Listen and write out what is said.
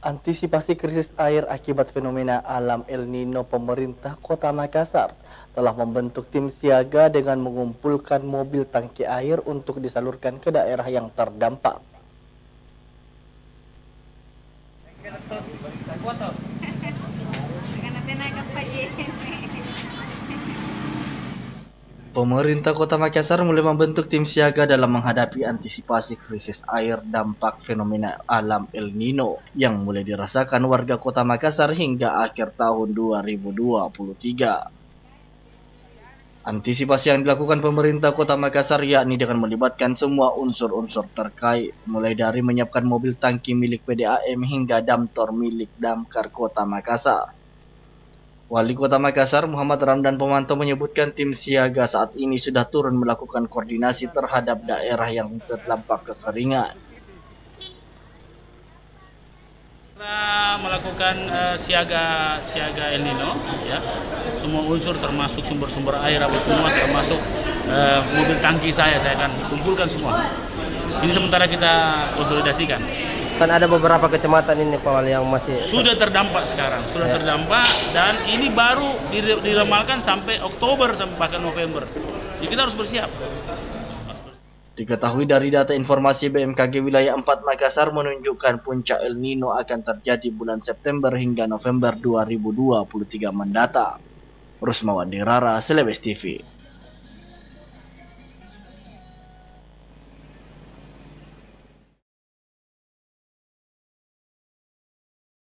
Antisipasi krisis air akibat fenomena alam El Nino, pemerintah Kota Makassar telah membentuk tim siaga dengan mengumpulkan mobil tangki air untuk disalurkan ke daerah yang terdampak. Pemerintah Kota Makassar mulai membentuk tim siaga dalam menghadapi antisipasi krisis air dampak fenomena alam El Nino yang mulai dirasakan warga Kota Makassar hingga akhir tahun 2023. Antisipasi yang dilakukan pemerintah Kota Makassar yakni dengan melibatkan semua unsur-unsur terkait, mulai dari menyiapkan mobil tangki milik PDAM hingga damtor milik Damkar Kota Makassar. Wali Kota Makassar Muhammad Ramdan Pemantau menyebutkan tim siaga saat ini sudah turun melakukan koordinasi terhadap daerah yang terdampak kekeringan. Kita melakukan siaga El Nino, ya. Semua unsur termasuk sumber-sumber air apa semua termasuk mobil tangki saya akan kumpulkan semua. Ini sementara kita konsolidasikan. Kan ada beberapa kecamatan ini Pak Wali yang masih sudah terdampak sekarang, terdampak, dan ini baru diramalkan sampai Oktober sampai bahkan November. Jadi kita harus bersiap. Diketahui dari data informasi BMKG wilayah 4 Makassar menunjukkan puncak El Nino akan terjadi bulan September hingga November 2023 mendatang. Rusmawati Rara, Celebes TV.